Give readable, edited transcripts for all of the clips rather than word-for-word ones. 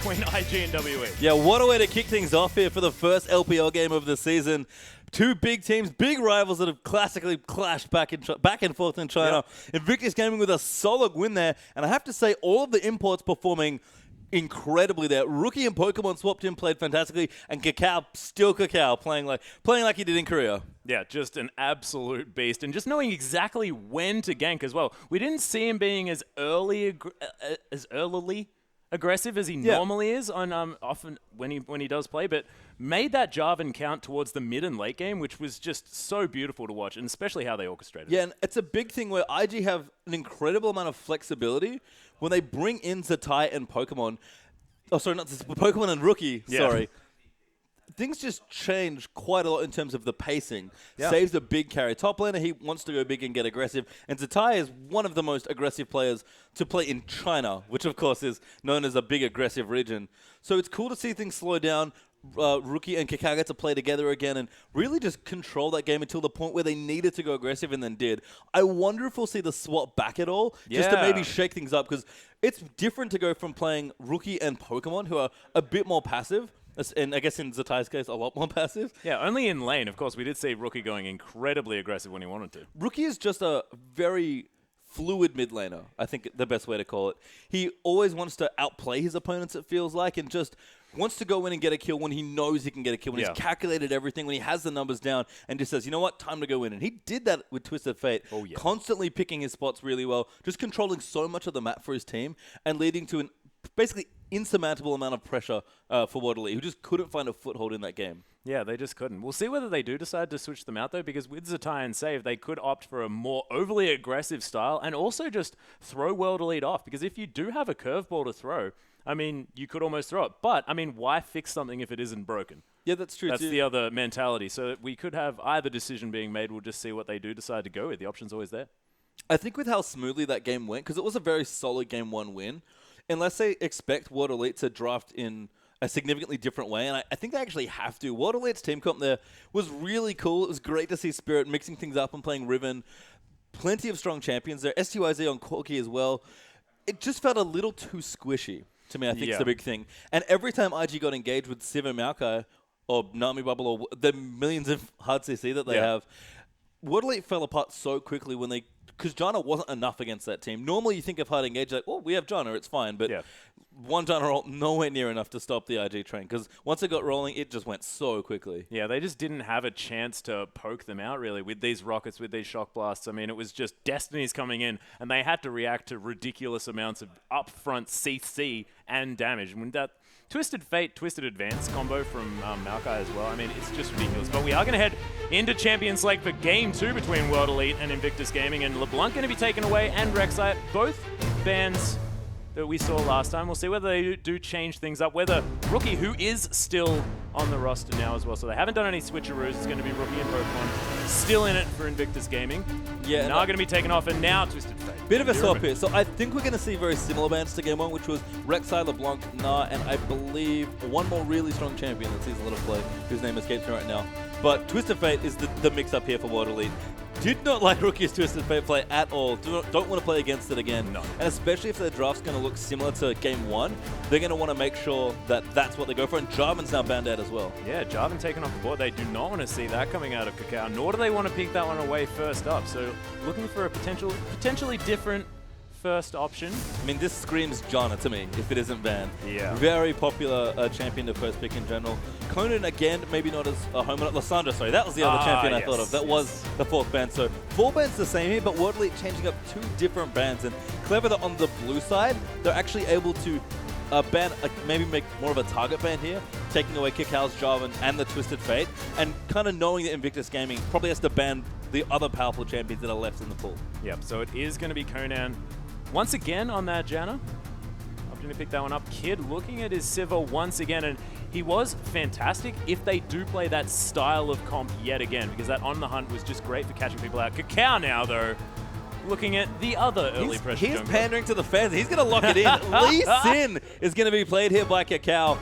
between IG and WE. Yeah, what a way to kick things off here for the first LPL game of the season. Two big teams, big rivals that have classically clashed back and forth in China. Yep. Invictus Gaming with a solid win there. And I have to say, all of the imports performing incredibly there. Rookie and Pokemon swapped in, played fantastically, and KaKAO, still KaKAO, playing like he did in Korea. Yeah, just an absolute beast, and just knowing exactly when to gank as well. We didn't see him being as early aggressive as he normally is on often when he does play, but made that Jarvan count towards the mid and late game, which was just so beautiful to watch, and especially how they orchestrated it. Yeah, and it's a big thing where IG have an incredible amount of flexibility when they bring in Zatai and Pokemon. Oh, sorry, not Pokemon and Rookie. Yeah. Sorry. Things just change quite a lot in terms of the pacing. Yeah. Saves a big carry. Top laner, he wants to go big and get aggressive. And Zatai is one of the most aggressive players to play in China, which of course is known as a big aggressive region. So it's cool to see things slow down. Rookie and KaKAO get to play together again and really just control that game until the point where they needed to go aggressive and then did. I wonder if we'll see the swap back at all, just to maybe shake things up, because it's different to go from playing Rookie and Pokemon, who are a bit more passive, and I guess in Zatai's case, a lot more passive. Yeah, only in lane. Of course, we did see Rookie going incredibly aggressive when he wanted to. Rookie is just a very fluid mid laner, I think the best way to call it. He always wants to outplay his opponents, it feels like, and just wants to go in and get a kill when he knows he can get a kill, when he's calculated everything, when he has the numbers down, and just says, you know what, time to go in. And he did that with Twisted Fate, constantly picking his spots really well, just controlling so much of the map for his team, and leading to an basically insurmountable amount of pressure for WD1D1, who just couldn't find a foothold in that game. Yeah, they just couldn't. We'll see whether they do decide to switch them out, though, because with Zatai and Save, they could opt for a more overly aggressive style and also just throw WD1D1 off, because if you do have a curveball to throw, I mean, you could almost throw it. But, I mean, why fix something if it isn't broken? Yeah, that's true, That's the other mentality. So we could have either decision being made. We'll just see what they do decide to go with. The option's always there. I think with how smoothly that game went, because it was a very solid Game 1 win, unless they expect WD1D1 to draft in a significantly different way, and I think they actually have to. WD1's team comp there was really cool. It was great to see Spirit mixing things up and playing Riven. Plenty of strong champions there. STYZ on Corki as well. It just felt a little too squishy to me, I think, is the big thing. And every time IG got engaged with Civ and Maokai, or Nami Bubble, or the millions of hard CC that they have, WD1 fell apart so quickly when they... Because Janna wasn't enough against that team. Normally you think of hard engage, like, well, we have Janna, it's fine. But one Janna roll, nowhere near enough to stop the IG train. Because once it got rolling, it just went so quickly. Yeah, they just didn't have a chance to poke them out, really, with these rockets, with these shock blasts. I mean, it was just destinies coming in, and they had to react to ridiculous amounts of upfront CC and damage. And that Twisted Fate, Twisted Advance combo from Maokai as well. I mean, it's just ridiculous. But we are going to head into Champions League for Game 2 between WD1 and Invictus Gaming. And LeBlanc going to be taken away, and Rek'Sai, both bans that we saw last time. We'll see whether they do change things up. Whether Rookie, who is still on the roster now as well. So they haven't done any switcheroos. It's going to be Rookie and Pokemon still in it for Invictus Gaming. Yeah. Now going to be taken off, and now Twisted Fate. Bit of a swap here. So I think we're going to see very similar bans to Game 1, which was Rek'Sai, LeBlanc, Nah, and I believe one more really strong champion that sees a little play, whose name escapes me right now. But Twisted Fate is the mix-up here for WD1. Did not like Rookie's Twisted Fate play at all. Don't want to play against it again. No. And especially if their draft's going to look similar to Game 1, they're going to want to make sure that that's what they go for. And Jarvan's now banned out as well. Yeah, Jarvan taken off the board. They do not want to see that coming out of KaKAO, nor do they want to pick that one away first up. So looking for a potentially different first option. I mean, this screams Janna to me, if it isn't banned. Yeah. Very popular champion to first pick in general. Conan, again, maybe not as a home run. Lysandra, sorry, that was the other champion I thought of. That was the fourth ban. So 4 bans the same here, but WD1 changing up 2 different bans. And clever that on the blue side, they're actually able to ban, maybe make more of a target ban here, taking away KaKAO's Jarvan and the Twisted Fate, and kind of knowing that Invictus Gaming probably has to ban the other powerful champions that are left in the pool. Yep, so it is going to be Conan once again on that Janna. Opting to pick that one up. Kid looking at his Sivir once again, and he was fantastic if they do play that style of comp yet again, because that On the Hunt was just great for catching people out. KaKAO now, though, looking at the other early pressure He's jungler. pandering to the fans. He's going to lock it in. Lee Sin is going to be played here by KaKAO.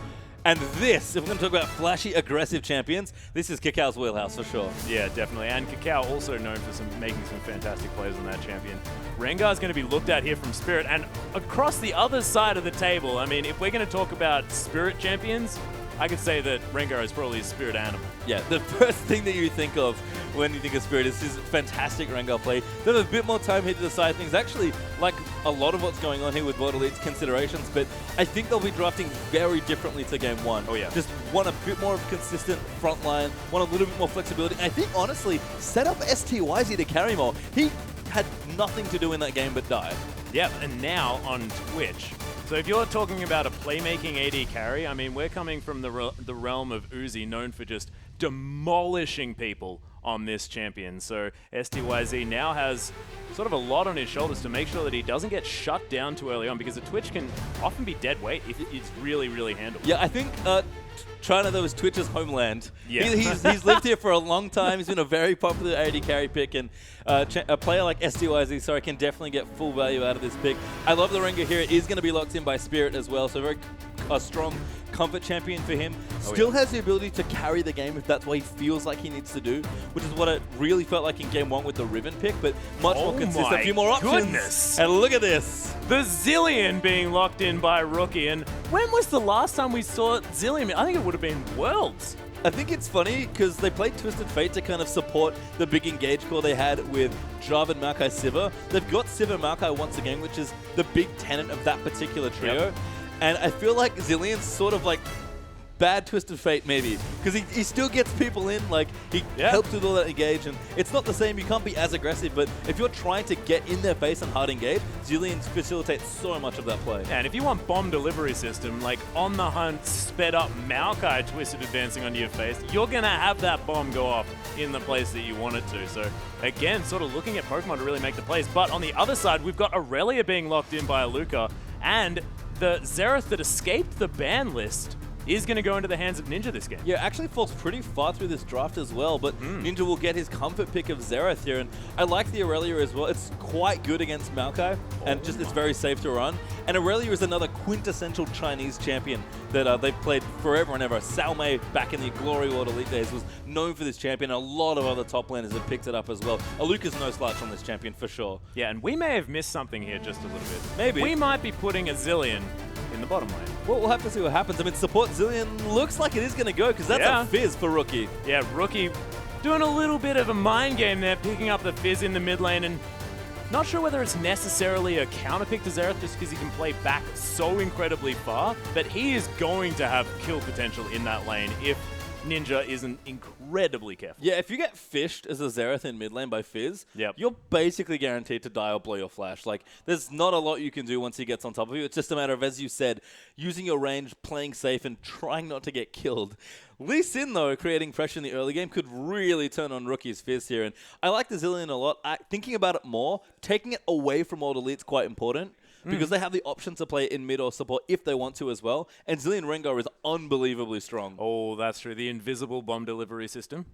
And this, if we're going to talk about flashy, aggressive champions, this is KaKAO's wheelhouse for sure. Yeah, definitely. And KaKAO also known for making some fantastic plays on that champion. Rengar's going to be looked at here from Spirit. And across the other side of the table, I mean, if we're going to talk about Spirit champions, I could say that Rengar is probably a Spirit animal. Yeah, the first thing that you think of when you think of Spirit is his fantastic Rengar play. They have a bit more time here to decide things. Actually, like a lot of what's going on here with World Elite's considerations, but I think they'll be drafting very differently to Game 1. Oh, yeah. Just want a bit more of consistent front line, want a little bit more flexibility. I think, honestly, set up Styz to carry more. He had nothing to do in that game but die. Yep, and now on Twitch. So if you're talking about a playmaking AD carry, I mean, we're coming from the realm of Uzi, known for just demolishing people on this champion. So Styz now has sort of a lot on his shoulders to make sure that he doesn't get shut down too early on, because a Twitch can often be dead weight if it's really, really handled. Yeah, I think China, though, is Twitch's homeland. Yeah. He's lived here for a long time. He's been a very popular AD carry pick, and a player like Styz, can definitely get full value out of this pick. I love the Rengar here. It is going to be locked in by Spirit as well, so very strong comfort champion for him. Still has the ability to carry the game if that's what he feels like he needs to do, which is what it really felt like in Game 1 with the Riven pick, but much more consistent. A few more options. Goodness. And look at this. The Zilean being locked in by Rookie. And when was the last time we saw Zilean? I think it would have been Worlds. I think it's funny because they played Twisted Fate to kind of support the big engage core they had with Jarvan, Maokai, Sivir. They've got Sivir, Maokai once again, which is the big tenet of that particular trio. Yep. And I feel like Zilean's sort of like bad Twisted Fate maybe, because he still gets people in, like he helps with all that engage, and it's not the same. You can't be as aggressive, but if you're trying to get in their face and hard engage, Zilean facilitates so much of that play. And if you want bomb delivery system, like on the hunt, sped up Maokai twisted advancing onto your face, you're going to have that bomb go off in the place that you want it to. So again, sort of looking at Pokemon to really make the plays. But on the other side, we've got Aurelia being locked in by Aluka, and the Xerath that escaped the ban list is going to go into the hands of Ninja this game. Yeah, actually falls pretty far through this draft as well, but Ninja will get his comfort pick of Xerath here, and I like the Aurelia as well. It's quite good against Maokai, and just it's very safe to run. And Aurelia is another quintessential Chinese champion that they've played forever and ever. Sao Mei, back in the Glory World Elite days, was known for this champion. A lot of other top laners have picked it up as well. Aluka's no slouch on this champion for sure. Yeah, and we may have missed something here just a little bit. Maybe. We might be putting a Zilean in the bottom lane. Well, we'll have to see what happens. I mean, support Zilean looks like it is going to go, because that's a Fizz for Rookie. Yeah, Rookie doing a little bit of a mind game there, picking up the Fizz in the mid lane, and not sure whether it's necessarily a counter pick to Xerath just because he can play back so incredibly far, but he is going to have kill potential in that lane if Ninja isn't incredibly careful. Yeah, if you get fished as a Xerath in mid lane by Fizz, you're basically guaranteed to die or blow your flash. Like, there's not a lot you can do once he gets on top of you. It's just a matter of, as you said, using your range, playing safe, and trying not to get killed. Lee Sin, though, creating pressure in the early game could really turn on Rookie's Fizz here. And I like the Zilean a lot. Thinking about it more, taking it away from World Elite is quite important, because they have the option to play in mid or support if they want to as well. And Zilean Rengar is unbelievably strong. Oh, that's true. The invisible bomb delivery system.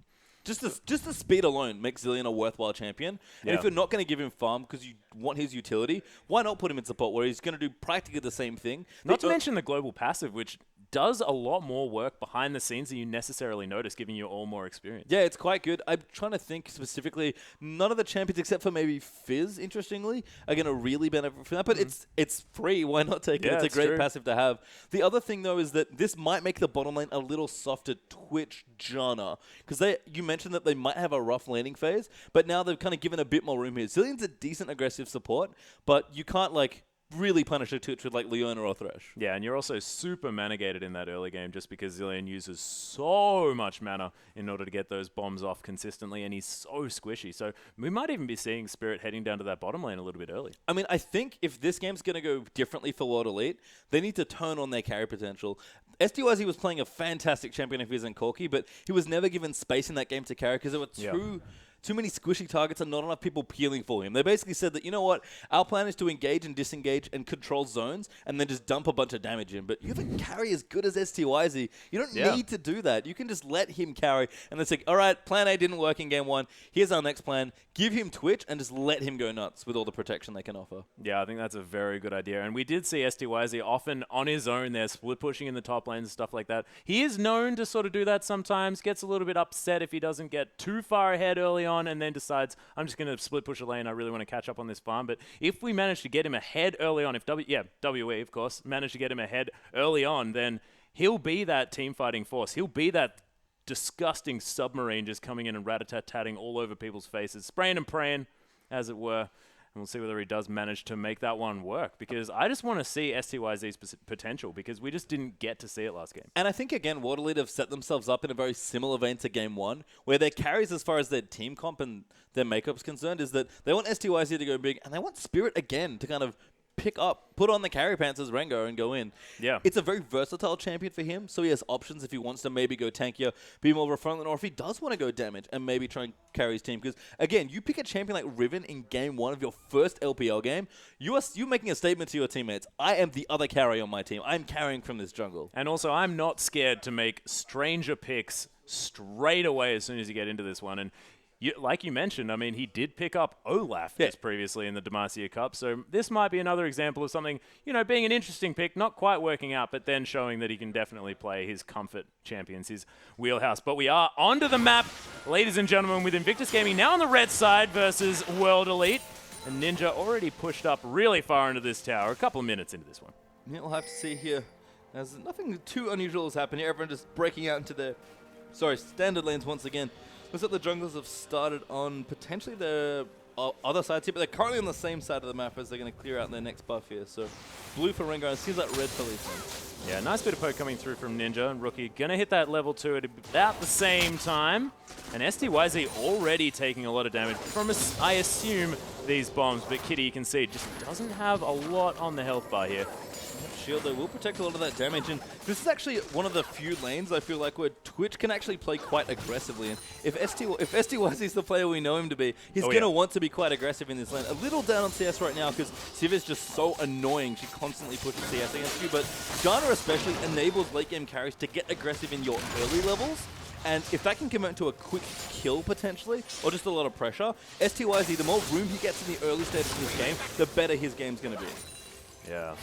Just the speed alone makes Zilean a worthwhile champion. And if you're not going to give him farm because you want his utility, why not put him in support where he's going to do practically the same thing? Not to mention the global passive, which does a lot more work behind the scenes than you necessarily notice, giving you all more experience. Yeah, it's quite good. I'm trying to think specifically. None of the champions, except for maybe Fizz, interestingly, are going to really benefit from that. But it's free. Why not take it? It's a great passive to have. The other thing, though, is that this might make the bottom lane a little softer Twitch Jana. Because you mentioned that they might have a rough laning phase, but now they've kind of given a bit more room here. Zilean's a decent aggressive support, but you can't, like, really punish a Twitch with like Leona or Thresh. Yeah, and you're also super mana gated in that early game just because Zilean uses so much mana in order to get those bombs off consistently, and he's so squishy. So we might even be seeing Spirit heading down to that bottom lane a little bit early. I mean, I think if this game's going to go differently for World Elite, they need to turn on their carry potential. Styz was playing a fantastic champion if he isn't Corki, but he was never given space in that game to carry because there were too many squishy targets and not enough people peeling for him. They basically said that, you know what, our plan is to engage and disengage and control zones and then just dump a bunch of damage in. But you have a carry as good as STYZ. You don't need to do that. You can just let him carry and then say, all right, plan A didn't work in game 1. Here's our next plan. Give him Twitch and just let him go nuts with all the protection they can offer. Yeah, I think that's a very good idea. And we did see STYZ often on his own there, split pushing in the top lanes and stuff like that. He is known to sort of do that sometimes, gets a little bit upset if he doesn't get too far ahead early on and then decides, I'm just going to split push a lane, I really want to catch up on this farm. But if we manage to get him ahead early on, if WE, of course, manage to get him ahead early on, then he'll be that team fighting force. He'll be that disgusting submarine just coming in and rat-a-tat-tatting all over people's faces, spraying and praying, as it were. And we'll see whether he does manage to make that one work, because I just want to see STYZ's potential, because we just didn't get to see it last game. And I think, again, Waterlead have set themselves up in a very similar vein to Game 1, where their carries as far as their team comp and their makeup's concerned is that they want STYZ to go big, and they want Spirit again to kind of pick up, put on the carry pants as Rengar and go in. Yeah. It's a very versatile champion for him, so he has options if he wants to maybe go tankier, be more of a frontline, or if he does want to go damage and maybe try and carry his team. Because, again, you pick a champion like Riven in game 1 of your first LPL game, you're making a statement to your teammates. I am the other carry on my team. I'm carrying from this jungle. And also, I'm not scared to make stranger picks straight away as soon as you get into this one. And like you mentioned, I mean, he did pick up Olaf just previously in the Demacia Cup, so this might be another example of something, you know, being an interesting pick, not quite working out, but then showing that he can definitely play his comfort champions, his wheelhouse. But we are onto the map, ladies and gentlemen, with Invictus Gaming now on the red side versus World Elite, and Ninja already pushed up really far into this tower, a couple of minutes into this one. Yeah, we'll have to see here. There's nothing too unusual has happened here. Everyone just breaking out into their, standard lanes once again. Looks like the junglers have started on potentially the other side here, but they're currently on the same side of the map as they're going to clear out their next buff here. So blue for Rengar, and it seems like red for Lee Sin. Yeah, nice bit of poke coming through from Ninja, and Rookie going to hit that level 2 at about the same time. And STYZ already taking a lot of damage from, I assume, these bombs, but Kitty, you can see, just doesn't have a lot on the health bar here. Shield, though, will protect a lot of that damage, and this is actually one of the few lanes I feel like where Twitch can actually play quite aggressively. And if STYZ is the player we know him to be, he's going to want to be quite aggressive in this lane. A little down on CS right now because Civ is just so annoying. She constantly pushes CS against you, but Dana especially enables late game carries to get aggressive in your early levels. And if that can convert to a quick kill, potentially, or just a lot of pressure, STYZ, the more room he gets in the early stages of this game, the better his game's going to be. Yeah.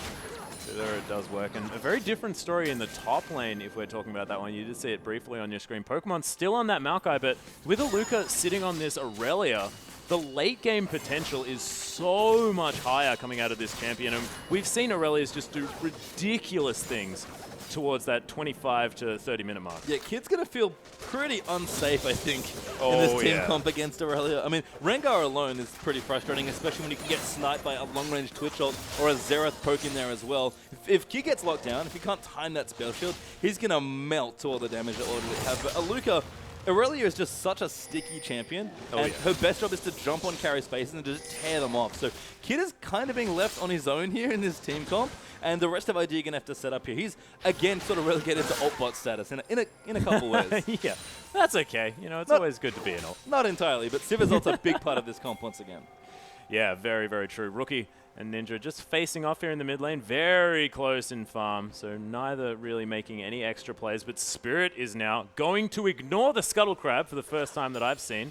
So there it does work. And a very different story in the top lane, if we're talking about that one. You did see it briefly on your screen. Pokemon's still on that Maokai, but with Aluka sitting on this Aurelia, the late game potential is so much higher coming out of this champion. And we've seen Aurelias just do ridiculous things towards that 25 to 30 minute mark. Yeah, Kid's going to feel pretty unsafe, I think, in this team comp against Aurelia. I mean, Rengar alone is pretty frustrating, especially when you can get sniped by a long-range Twitch ult or a Xerath poke in there as well. If Kid gets locked down, if he can't time that spell shield, he's going to melt to all the damage that Aurelia have. But Aluka, Aurelia is just such a sticky champion, and her best job is to jump on carry spaces and just tear them off. So Kid is kind of being left on his own here in this team comp, and the rest of ID are going to have to set up here. He's, again, sort of relegated to alt bot status in a couple ways. Yeah, that's okay. You know, it's always good to be an alt. Not entirely, but Civ is also a big part of this comp once again. Yeah, very, very true. Rookie and Ninja just facing off here in the mid lane, very close in farm, so neither really making any extra plays, but Spirit is now going to ignore the Scuttle Crab for the first time that I've seen.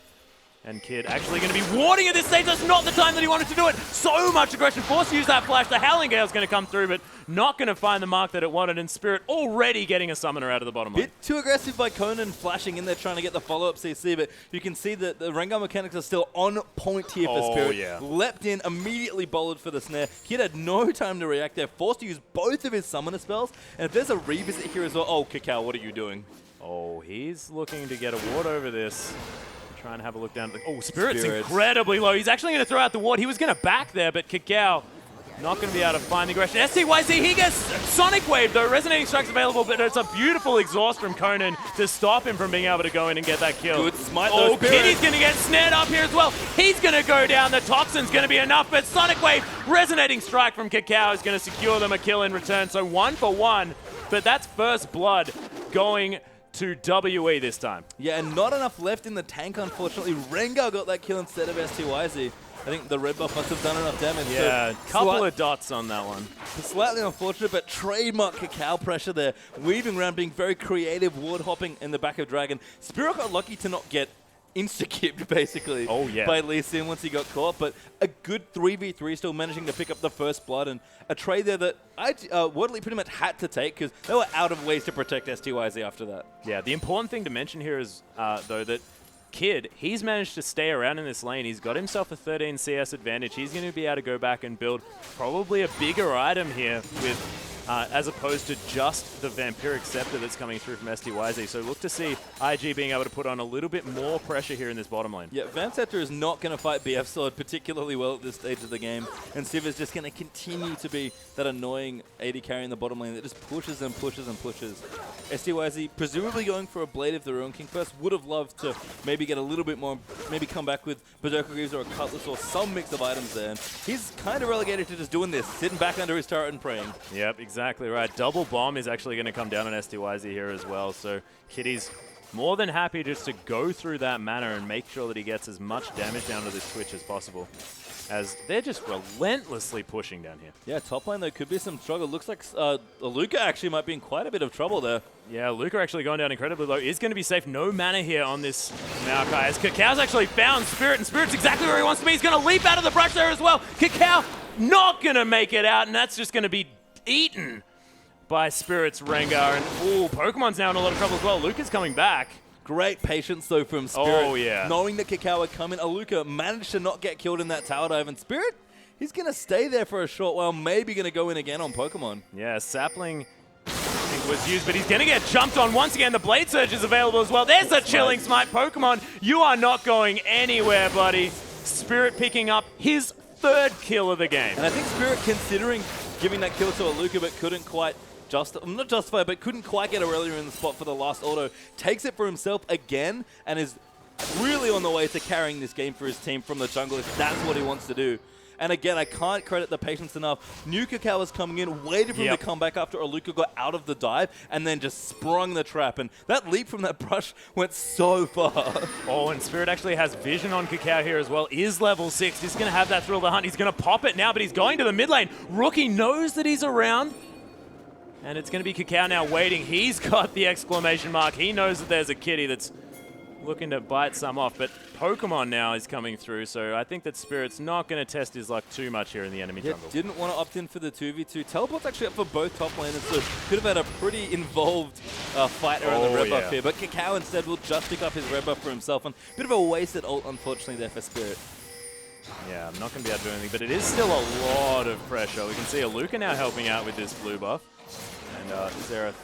And Kid actually going to be warding at this stage. That's not the time that he wanted to do it. So much aggression. Forced to use that flash. The Howling Gale's going to come through, but not going to find the mark that it wanted. And Spirit already getting a summoner out of the bottom lane. Bit too aggressive by Conan flashing in there trying to get the follow-up CC, but you can see that the Rengar mechanics are still on point here for Spirit. Yeah. Leapt in, immediately bolted for the snare. Kid had no time to react there. Forced to use both of his summoner spells. And if there's a revisit here as well, oh, KaKAO, what are you doing? Oh, he's looking to get a ward over this. Trying to have a look down. Oh, Spirit's incredibly low. He's actually going to throw out the ward. He was going to back there, but KaKAO not going to be able to find the aggression. STYZ, he gets Sonic Wave, though. Resonating Strike's available, but it's a beautiful exhaust from Conan to stop him from being able to go in and get that kill. Good smite, though. Oh, Kitty's going to get snared up here as well. He's going to go down. The Toxin's going to be enough, but Sonic Wave, Resonating Strike from KaKAO is going to secure them a kill in return. So 1 for 1, but that's first blood going to WE this time. Yeah, and not enough left in the tank, unfortunately. Rengar got that kill instead of STYZ. I think the red buff must have done enough damage. Yeah, so couple of dots on that one. Slightly unfortunate, but trademark KaKAO pressure there. Weaving around, being very creative, ward hopping in the back of Dragon. Spirit got lucky to not get insta-kipped, basically, by Lee Sin once he got caught, but a good 3v3 still managing to pick up the first blood, and a trade there that Wadley pretty much had to take because they were out of ways to protect STYZ after that. Yeah, the important thing to mention here is, though, that Kid, he's managed to stay around in this lane. He's got himself a 13 CS advantage. He's going to be able to go back and build probably a bigger item here with as opposed to just the Vampiric Scepter that's coming through from STYZ. So look to see IG being able to put on a little bit more pressure here in this bottom lane. Yeah, Vamp Scepter is not going to fight BF Sword particularly well at this stage of the game, and Civ is just going to continue to be that annoying AD carry in the bottom lane that just pushes and pushes and pushes. STYZ presumably going for a Blade of their own. King First would have loved to maybe get a little bit more, maybe come back with Berserker Greaves or a Cutlass or some mix of items there. And he's kind of relegated to just doing this, sitting back under his turret and praying. Yep, exactly right. Double bomb is actually going to come down on STYZ here as well. So Kitties more than happy just to go through that mana and make sure that he gets as much damage down to this Twitch as possible, as they're just relentlessly pushing down here. Yeah, top lane, there could be some struggle. Looks like Aluka actually might be in quite a bit of trouble there. Yeah, Aluka actually going down incredibly low. Is going to be safe. No mana here on this Maokai, as KaKAO's actually found Spirit, and Spirit's exactly where he wants to be. He's going to leap out of the brush there as well. KaKAO not going to make it out, and that's just going to be eaten by Spirit's Rengar. And ooh, Pokemon's now in a lot of trouble as well. Luca's coming back. Great patience, though, from Spirit. Oh, yeah. Knowing that KaKAO would come in, Aluka managed to not get killed in that tower dive, and Spirit, he's going to stay there for a short while, maybe going to go in again on Pokemon. Yeah, Sapling I think was used, but he's going to get jumped on once again. The Blade Surge is available as well. There's a Chilling Smite. Pokemon, you are not going anywhere, buddy. Spirit picking up his third kill of the game. And I think Spirit, considering giving that kill to Aluka, but couldn't quite not justify, but couldn't quite get earlier in the spot for the last auto, takes it for himself again and is really on the way to carrying this game for his team from the jungle if that's what he wants to do. And again, I can't credit the patience enough. New KaKAO was coming in, waited for him to come back after Aluka got out of the dive, and then just sprung the trap. And that leap from that brush went so far. Oh, and Spirit actually has vision on KaKAO here as well. Is level 6. He's going to have that thrill of the hunt. He's going to pop it now, but he's going to the mid lane. Rookie knows that he's around. And it's going to be KaKAO now waiting. He's got the exclamation mark. He knows that there's a kitty that's looking to bite some off. But Pokemon now is coming through, so I think that Spirit's not going to test his luck too much here in the enemy jungle. Didn't want to opt in for the 2v2. Teleport's actually up for both top laners, so could have had a pretty involved fight around the red buff here. But KaKAO instead will just pick up his red buff for himself. And a bit of a wasted ult, unfortunately, there for Spirit. Yeah, I'm not going to be able to do anything, but it is still a lot of pressure. We can see Aluka now helping out with this blue buff. And Xerath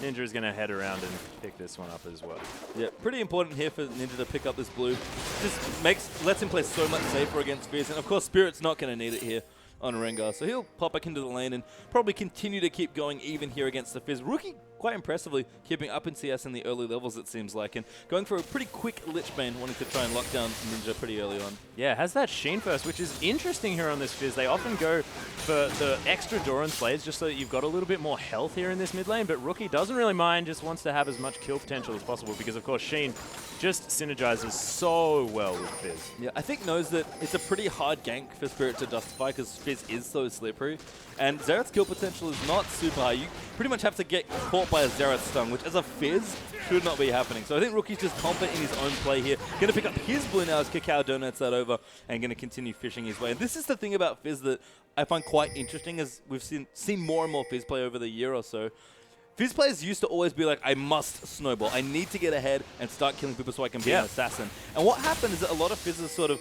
Ninja is going to head around and pick this one up as well. Yeah, pretty important here for Ninja to pick up this blue. Just lets him play so much safer against Fizz. And of course, Spirit's not going to need it here on Rengar. So he'll pop back into the lane and probably continue to keep going even here against the Fizz. Rookie, quite impressively, keeping up in CS in the early levels, it seems like, and going for a pretty quick Lich Bane, wanting to try and lock down Ninja pretty early on. Yeah, has that Sheen first, which is interesting here on this Fizz. They often go for the extra Doran plays just so that you've got a little bit more health here in this mid lane, but Rookie doesn't really mind, just wants to have as much kill potential as possible because, of course, Sheen just synergizes so well with Fizz. Yeah, I think knows that it's a pretty hard gank for Spirit to justify because Fizz is so slippery. And Xerath's kill potential is not super high. You pretty much have to get caught by a Xerath stun, which as a Fizz should not be happening. So I think Rookie's just confident in his own play here. Going to pick up his blue now as KaKAO donates that over and going to continue fishing his way. And this is the thing about Fizz that I find quite interesting as we've seen more and more Fizz play over the year or so. Fizz players used to always be like, I must snowball. I need to get ahead and start killing people so I can be an assassin. And what happened is that a lot of Fizzes sort of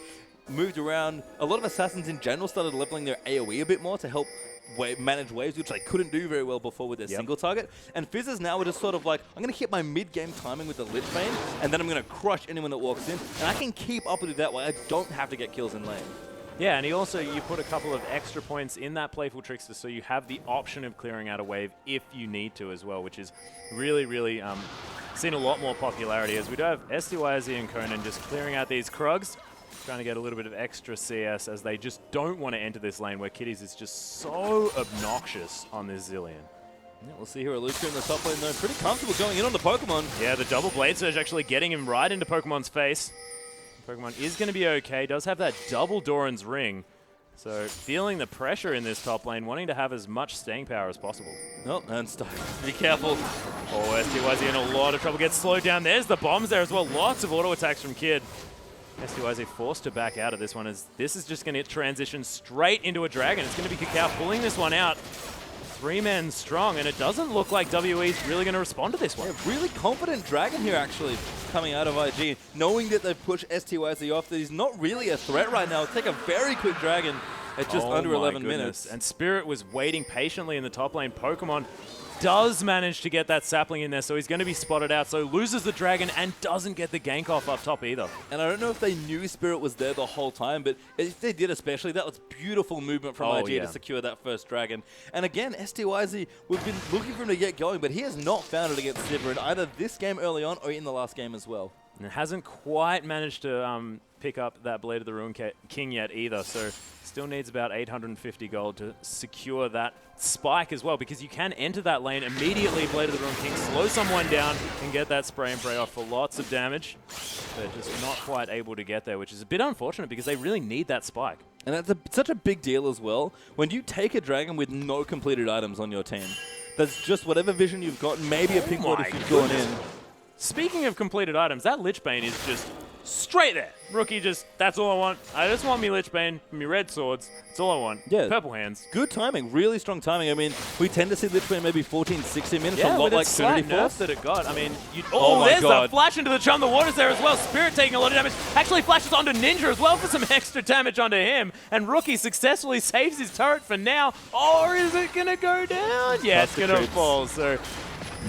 moved around. A lot of assassins in general started leveling their AoE a bit more to help manage waves, which they couldn't do very well before with their single target. And Fizzes now are just sort of like, I'm going to hit my mid-game timing with the Lich Bane, and then I'm going to crush anyone that walks in. And I can keep up with it that way. I don't have to get kills in lane. Yeah, and you put a couple of extra points in that Playful Trickster, so you have the option of clearing out a wave if you need to as well, which is really, really seen a lot more popularity, as we do have STYZ and Conan just clearing out these Krugs, trying to get a little bit of extra CS as they just don't want to enter this lane where Kitties is just so obnoxious on this Zillion. Yeah, we'll see here Aluka in the top lane though. Pretty comfortable going in on the Pokemon. Yeah, the double Blade Surge actually getting him right into Pokemon's face. Pokemon is going to be okay. Does have that double Doran's Ring. So feeling the pressure in this top lane, wanting to have as much staying power as possible. Oh, and be careful. Oh, STYZ in a lot of trouble. Gets slowed down. There's the bombs there as well. Lots of auto attacks from Kid. STYZ forced to back out of this one as this is just going to transition straight into a dragon. It's going to be KaKAO pulling this one out. 3 men strong, and it doesn't look like WE is really going to respond to this one. Yeah, really confident dragon here, actually, coming out of IG, knowing that they've pushed STYZ off, that he's not really a threat right now. Take a very quick dragon at just under 11 minutes. And Spirit was waiting patiently in the top lane. Pokemon does manage to get that sapling in there, so he's going to be spotted out. So loses the dragon and doesn't get the gank off up top either. And I don't know if they knew Spirit was there the whole time, but if they did especially, that was beautiful movement from IG to secure that first dragon. And again, STYZ, we've been looking for him to get going, but he has not found it against Sivir in either this game early on or in the last game as well. And hasn't quite managed to pick up that Blade of the Ruin King yet either, so still needs about 850 gold to secure that spike as well, because you can enter that lane immediately, Blade of the Ruin King, slow someone down and get that spray and pray off for lots of damage. They're just not quite able to get there, which is a bit unfortunate because they really need that spike. And that's such a big deal as well. When you take a dragon with no completed items on your team, that's just whatever vision you've got, maybe a pink ward if you've gone in. Speaking of completed items, that Lich Bane is just straight there. Rookie just, that's all I want. I just want me Lich Bane, me red swords. That's all I want. Yeah. Purple hands. Good timing, really strong timing. I mean, we tend to see Lich Bane maybe 14, 16 minutes, yeah, a lot like Trinity Force. That it got. I mean, oh there's God. a flash into the Chum. The water's there as well. Spirit taking a lot of damage. Actually flashes onto Ninja as well for some extra damage onto him. And Rookie successfully saves his turret for now. Or is it going to go down? Yeah, it's going to fall. So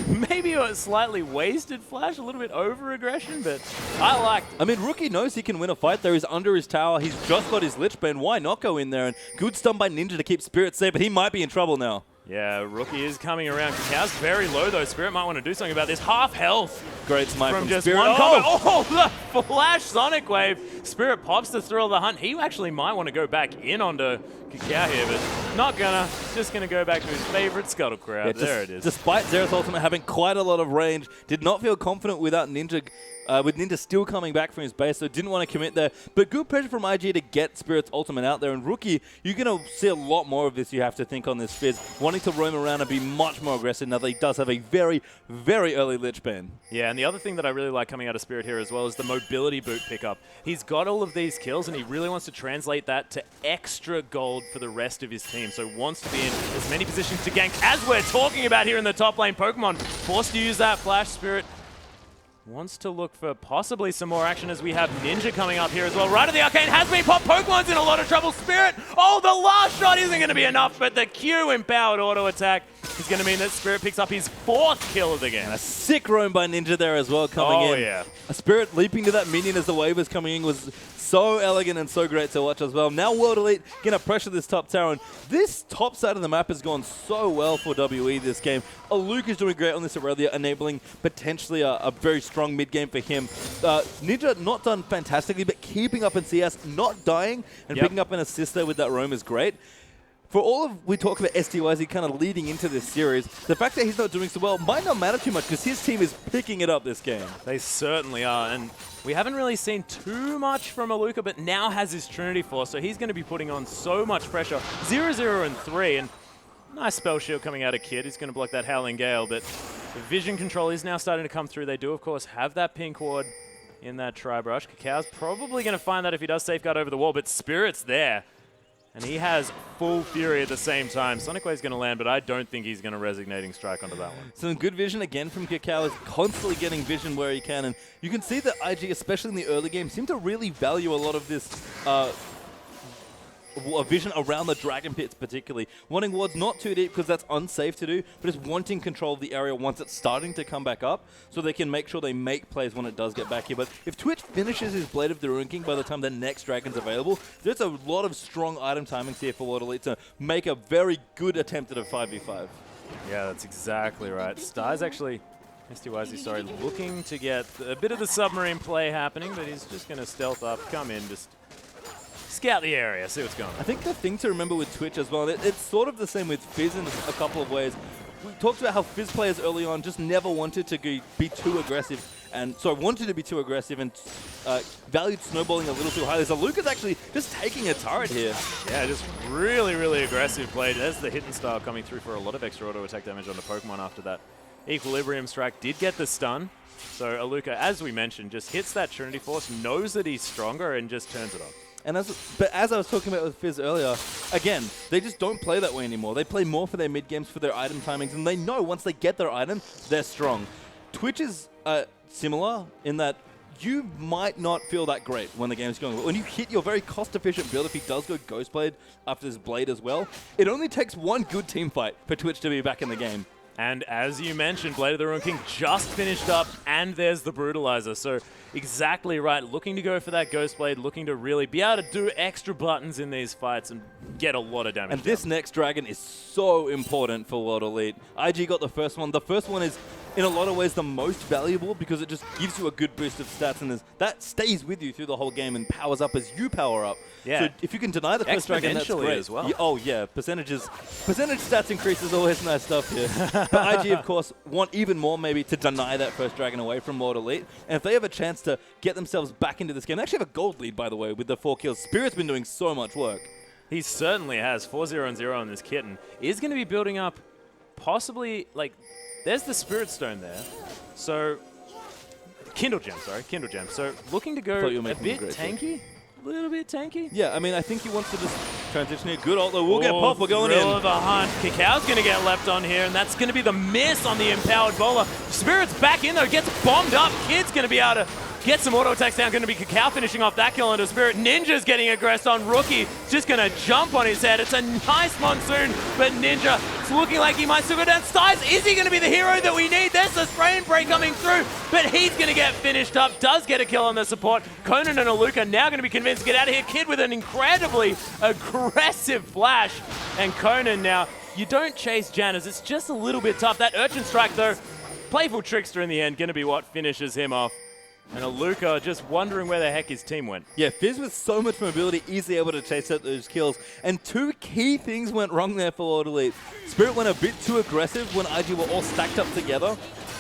maybe a slightly wasted flash, a little bit over-aggression, but I liked it. I mean, Rookie knows he can win a fight there. He's under his tower. He's just got his Lich Bane. Why not go in there? And good stun by Ninja to keep Spirit safe, but he might be in trouble now. Yeah, Rookie is coming around. KaKAO's very low, though. Spirit might want to do something about this. Half health. Great smite from just Spirit. One combo. Oh, the flash Sonic Wave. Spirit pops the thrill of the hunt. He actually might want to go back in onto KaKAO here, but not gonna. Just gonna go back to his favorite Scuttle Crowd. Yeah, there it is. Despite Xerath's ultimate having quite a lot of range, did not feel confident without Ninja. With Ninja still coming back from his base, so didn't want to commit there. But good pressure from IG to get Spirit's ultimate out there. And Rookie, you're going to see a lot more of this, you have to think, on this Fizz. Wanting to roam around and be much more aggressive now that he does have a very, very early Lich Bane. Yeah, and the other thing that I really like coming out of Spirit here as well is the mobility boot pickup. He's got all of these kills, and he really wants to translate that to extra gold for the rest of his team. So wants to be in as many positions to gank as we're talking about here in the top lane. Pokemon forced to use that flash. Spirit wants to look for possibly some more action as we have Ninja coming up here as well. Right at the Arcane has been popped. Pokemon's in a lot of trouble. Spirit, oh, the last shot isn't going to be enough, but the Q-empowered auto attack is going to mean that Spirit picks up his 4th kill of the game. And a sick roam by Ninja there as well coming in. Oh, yeah. A Spirit leaping to that minion as the wave was coming in was so elegant and so great to watch as well. Now World Elite going to pressure this top tower, and this top side of the map has gone so well for WE this game. Aluka is doing great on this Aurelia, enabling potentially a very strong mid game for him. Ninja not done fantastically, but keeping up in CS, not dying, and picking up an assist there with that roam is great. For all of we talk about STYZ kind of leading into this series, the fact that he's not doing so well might not matter too much because his team is picking it up this game. They certainly are, and we haven't really seen too much from Aluka, but now has his Trinity Force, so he's going to be putting on so much pressure. 0-0 and 3, and nice spell shield coming out of Kid. He's going to block that Howling Gale, but the vision control is now starting to come through. They do, of course, have that pink ward in that Tri-Brush. KaKAO's probably going to find that if he does safeguard over the wall, but Spirit's there. And he has full Fury at the same time. Sonic Wave's going to land, but I don't think he's going to Resignating Strike onto that one. Some good vision again from KaKAO, is constantly getting vision where he can. And you can see that IG, especially in the early game, seem to really value a lot of this vision around the Dragon Pits particularly. Wanting wards not too deep because that's unsafe to do, but just wanting control of the area once it's starting to come back up so they can make sure they make plays when it does get back here. But if Twitch finishes his Blade of the Ruin King by the time the next Dragon's available, there's a lot of strong item timings here for World Elite to make a very good attempt at a 5v5. Yeah, that's exactly right. Styz actually, STYZ, sorry, looking to get a bit of the submarine play happening, but he's just going to stealth up, come in, just scout the area, see what's going on. I think the thing to remember with Twitch as well, it's sort of the same with Fizz in a couple of ways. we talked about how Fizz players early on just never wanted to be too aggressive. And so wanted to be too aggressive and valued snowballing a little too highly. So Aluka's actually just taking a turret here. Yeah, just really, really aggressive play. There's the hidden style coming through for a lot of extra auto attack damage on the Pokemon after that. Equilibrium Strike did get the stun. So Aluka, as we mentioned, just hits that Trinity Force, knows that he's stronger, and just turns it off. And as I was talking about with Fizz earlier, again, they just don't play that way anymore. They play more for their mid games, for their item timings, and they know once they get their item, they're strong. Twitch is similar in that you might not feel that great when the game's going. But when you hit your very cost-efficient build, if he does go Ghost Blade after this Blade as well, it only takes one good team fight for Twitch to be back in the game. And as you mentioned, Blade of the Ruin King just finished up, and there's the Brutalizer. So exactly right, looking to go for that Ghost Blade, looking to really be able to do extra buttons in these fights and get a lot of damage. And this next dragon is so important for World Elite. IG got the first one. The first one is, in a lot of ways, the most valuable because it just gives you a good boost of stats, and that stays with you through the whole game and powers up as you power up. Yeah. So if you can deny the first dragon, that's great. As well. Yeah, oh yeah, percentage stats increase is always nice stuff here. But IG, of course, want even more maybe to deny that first dragon away from World Elite. And if they have a chance to get themselves back into this game, they actually have a gold lead, by the way, with the 4 kills. Spirit's been doing so much work. He certainly has. 4-0-0 on this kitten. Is going to be building up possibly, like, there's the Spirit Stone there. So, Kindle Gem. So, looking to go a bit tanky. A little bit tanky. Yeah, I mean, I think he wants to just transition here. Good ult, though. We'll get pop. We're going in. Thrill of the hunt. KaKAO's going to get left on here, and that's going to be the miss on the Empowered Bowler. Spirit's back in, though. Gets bombed up. Kid's going to be able to get some auto attacks down. Going to be KaKAO finishing off that kill onto Spirit. Ninja's getting aggressed on Rookie. Just going to jump on his head. It's a nice Monsoon, but Ninja, it's looking like he might still go down. Styz, is he going to be the hero that we need? There's the spray and break coming through, but he's going to get finished up. Does get a kill on the support. Conan and Aluka now going to be convinced to get out of here. Kid with an incredibly aggressive flash. And Conan now, you don't chase Janus. It's just a little bit tough. That Urchin Strike, though, playful Trickster in the end, going to be what finishes him off. And Aluka just wondering where the heck his team went. Yeah, Fizz with so much mobility, easily able to chase out those kills. And two key things went wrong there for World Elite. Spirit went a bit too aggressive when IG were all stacked up together.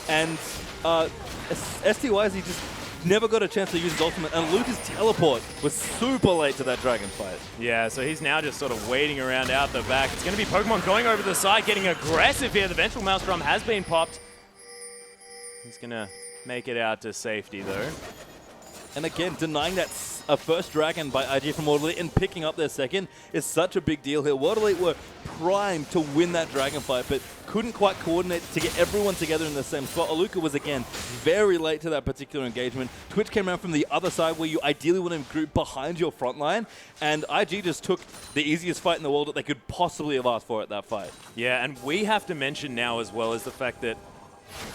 And STYs, he just never got a chance to use his ultimate. And Luca's teleport was super late to that dragon fight. Yeah, so he's now just sort of waiting around out the back. It's going to be Pokemon going over the side, getting aggressive here. The Vengeful Maelstrom has been popped. He's going to make it out to safety, though. And again, denying that a first dragon by IG from World Elite and picking up their second is such a big deal here. World Elite were primed to win that dragon fight, but couldn't quite coordinate to get everyone together in the same spot. Aluka was, again, very late to that particular engagement. Twitch came around from the other side where you ideally want to group behind your front line, and IG just took the easiest fight in the world that they could possibly have asked for at that fight. Yeah, and we have to mention now as well is the fact that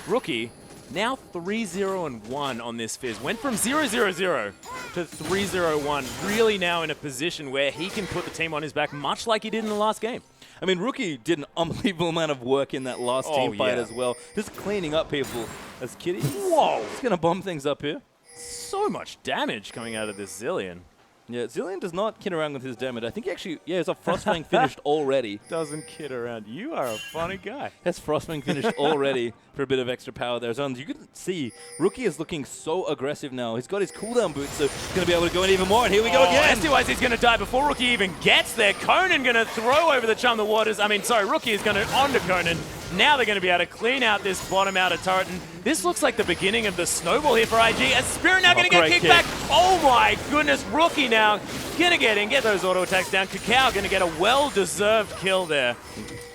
Rookie now 3-0-1 on this Fizz. Went from 0-0-0 to 3-0-1. Really now in a position where he can put the team on his back, much like he did in the last game. I mean, Rookie did an unbelievable amount of work in that last team fight as well. Just cleaning up people as Kitties. Whoa! He's going to bomb things up here. So much damage coming out of this Zillion. Yeah, Zillion does not kid around with his damage. I think he actually, it's a Frostfang finished already. Doesn't kid around. You are a funny guy. That's Frostfang finished already for a bit of extra power there. So you can see, Rookie is looking so aggressive now. He's got his cooldown boots, so he's going to be able to go in even more. And here we go again. STYs is going to die before Rookie even gets there. Conan going to throw over the Chum the Waters. Rookie is going to onto Conan. Now they're going to be able to clean out this bottom outer turret. And this looks like the beginning of the snowball here for IG. As Spirit now going to get kicked back. Oh my goodness, Rookie now going to get those auto attacks down. KaKAO going to get a well-deserved kill there.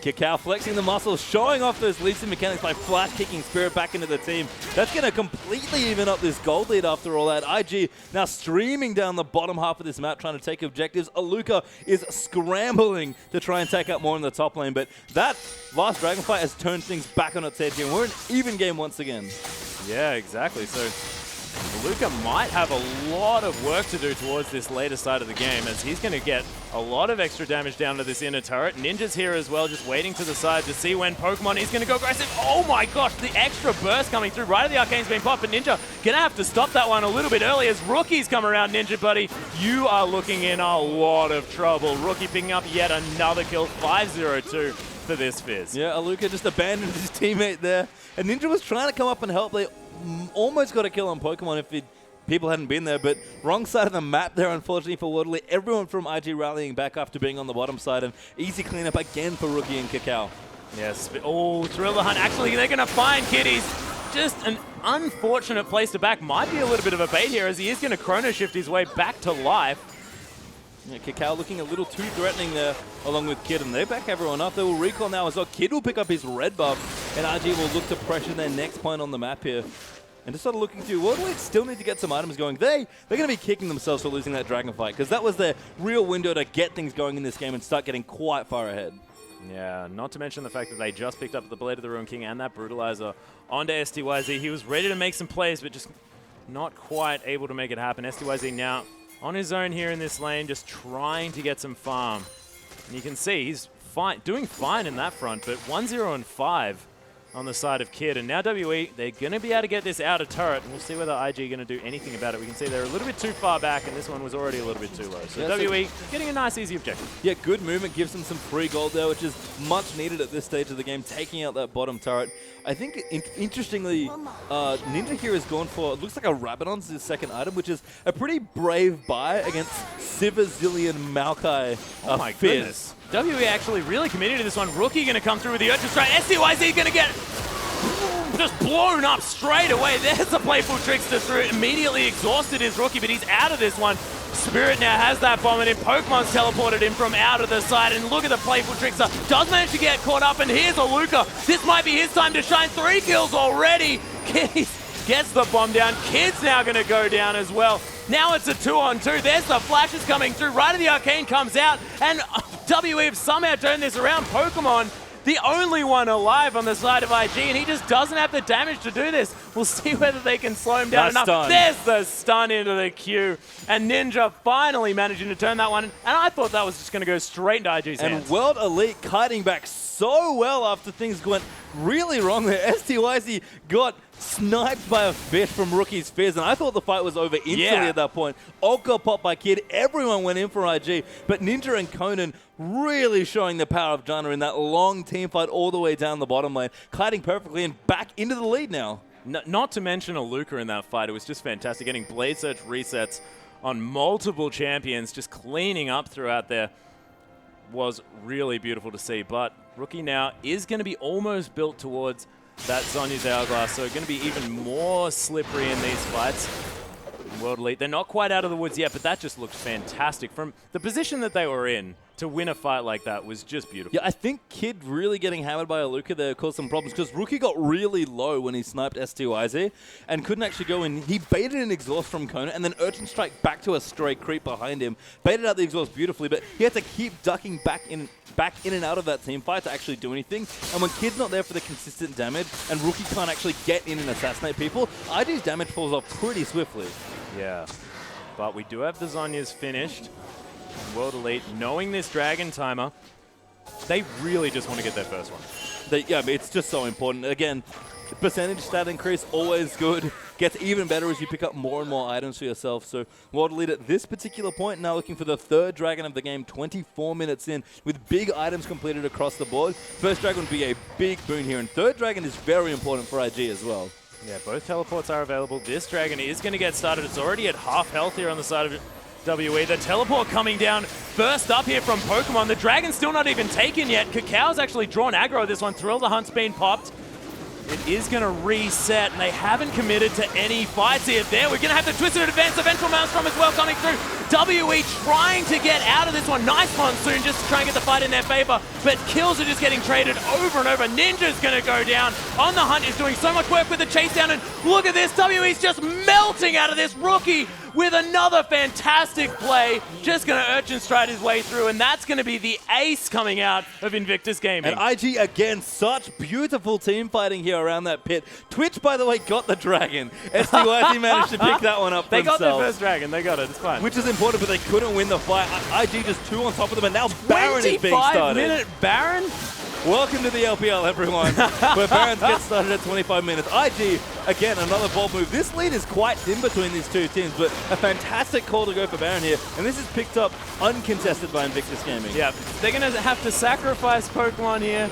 KaKAO flexing the muscles, showing off those leasing mechanics by flash kicking Spirit back into the team. That's going to completely even up this gold lead after all that. IG now streaming down the bottom half of this map trying to take objectives. Aluka is scrambling to try and take out more in the top lane, but that last dragon fight has turned things back on its head here. We're in an even game once again. Yeah, exactly. So Aluka might have a lot of work to do towards this later side of the game, as he's going to get a lot of extra damage down to this inner turret. Ninja's here as well, just waiting to the side to see when Pokemon is going to go aggressive. Oh my gosh, the extra burst coming through right as the Arcane's been popped, but Ninja going to have to stop that one a little bit early as Rookie's come around. Ninja, buddy, you are looking in a lot of trouble. Rookie picking up yet another kill, 5-0-2. for this Fizz. Yeah, Aluka just abandoned his teammate there. And Ninja was trying to come up and help. They almost got a kill on Pokemon if people hadn't been there, but wrong side of the map there, unfortunately, for Waterley. Everyone from IG rallying back after being on the bottom side, and easy cleanup again for Rookie and KaKAO. Yes. Oh, Thrill the Hunt. Actually, they're going to find Kitties. Just an unfortunate place to back. Might be a little bit of a bait here, as he is going to Chrono Shift his way back to life. Yeah, KaKAO looking a little too threatening there, along with Kid, and they back everyone up. They will recall now as well. Kid will pick up his red buff, and RG will look to pressure their next point on the map here. And just sort of looking through, Waterley still need to get some items going. They're going to be kicking themselves for losing that Dragon fight, because that was their real window to get things going in this game and start getting quite far ahead. Yeah, not to mention the fact that they just picked up the Blade of the Ruin King and that Brutalizer onto STYZ. He was ready to make some plays, but just not quite able to make it happen. STYZ now on his own here in this lane, just trying to get some farm. And you can see he's doing fine in that front, but 1-0 and 5 on the side of Kid. And now WE, they're going to be able to get this outer turret, and we'll see whether IG are going to do anything about it. We can see they're a little bit too far back, and this one was already a little bit too low. So yeah, WE getting a nice, easy objective. Yeah, good movement, gives them some free gold there, which is much needed at this stage of the game, taking out that bottom turret. I think, interestingly, Ninja here has gone for, it looks like a Rabadon's his second item, which is a pretty brave buy against Sivazillion Maokai. Oh my goodness. WE actually really committed to this one. Rookie going to come through with the Urchin Strike. STYZ going to get just blown up straight away. There's the playful trickster through. Immediately exhausted his Rookie, but he's out of this one. Spirit now has that bomb, and in Pokemon's teleported him from out of the side. And look at the playful trickster. Does manage to get caught up, and here's Aluka. This might be his time to shine. 3 kills already. Kitties gets the bomb down. Kid's now going to go down as well. Now it's a 2-on-2. There's the flashes coming through. Right of the Arcane comes out, and WE have somehow turned this around. Pokemon, the only one alive on the side of IG, and he just doesn't have the damage to do this. We'll see whether they can slow him down enough. Stun. There's the stun into the queue, and Ninja finally managing to turn that one, and I thought that was just going to go straight into IG's hands. And World Elite kiting back so well after things went really wrong there. STYZ got sniped by a fish from Rookie's Fizz, and I thought the fight was over instantly at that point. Ult got popped by Kid. Everyone went in for IG, but Ninja and Conan really showing the power of Janna in that long team fight all the way down the bottom lane, kiting perfectly and back into the lead now. Not to mention Aluka in that fight. It was just fantastic. Getting Blade Search resets on multiple champions, just cleaning up throughout there, was really beautiful to see. But Rookie now is going to be almost built towards that Zhonya's Hourglass, so going to be even more slippery in these fights. World Elite, they're not quite out of the woods yet, but that just looked fantastic. From the position that they were in, to win a fight like that was just beautiful. Yeah, I think Kid really getting hammered by Aluka there caused some problems, because Rookie got really low when he sniped STYZ and couldn't actually go in. He baited an exhaust from Conan and then Urchin Strike back to a stray creep behind him. Baited out the exhaust beautifully, but he had to keep ducking back in and out of that team fight to actually do anything. And when Kid's not there for the consistent damage and Rookie can't actually get in and assassinate people, IG's damage falls off pretty swiftly. Yeah, but we do have the Zhonya's finished. World Elite, knowing this Dragon timer, they really just want to get their first one. Yeah, it's just so important. Again, the percentage stat increase, always good. Gets even better as you pick up more and more items for yourself. So World Elite at this particular point now looking for the 3rd Dragon of the game, 24 minutes in, with big items completed across the board. First Dragon would be a big boon here, and 3rd Dragon is very important for IG as well. Yeah, both teleports are available. This Dragon is going to get started. It's already at half health here on the side of WE. The teleport coming down first up here from Pokemon. The Dragon's still not even taken yet. KaKAO's actually drawn aggro this one. Thrill the Hunt's been popped. It is going to reset, and they haven't committed to any fights here. We're going to have the Twisted Advance, the Ventral Maelstrom as well coming through. WE trying to get out of this one. Nice Monsoon just to try and get the fight in their favor, but kills are just getting traded over and over. Ninja's going to go down. On the Hunt is doing so much work with the chase down, and look at this. WE's just melting out of this. Rookie with another fantastic play. Just going to Urchin Stride his way through, and that's going to be the ace coming out of Invictus Gaming. And IG, again, such beautiful team fighting here around that pit. Twitch, by the way, got the Dragon. STYZ managed to pick that one up for They got their themselves. first Dragon. They got it. It's fine. Which is important, but they couldn't win the fight. IG just 2 on top of them, and now Baron is being started. 25-minute Baron? Welcome to the LPL, everyone, where Barons get started at 25 minutes. IG again, another bold move. This lead is quite thin between these two teams, but a fantastic call to go for Baron here. And this is picked up uncontested by Invictus Gaming. Yeah, they're going to have to sacrifice Pokemon here.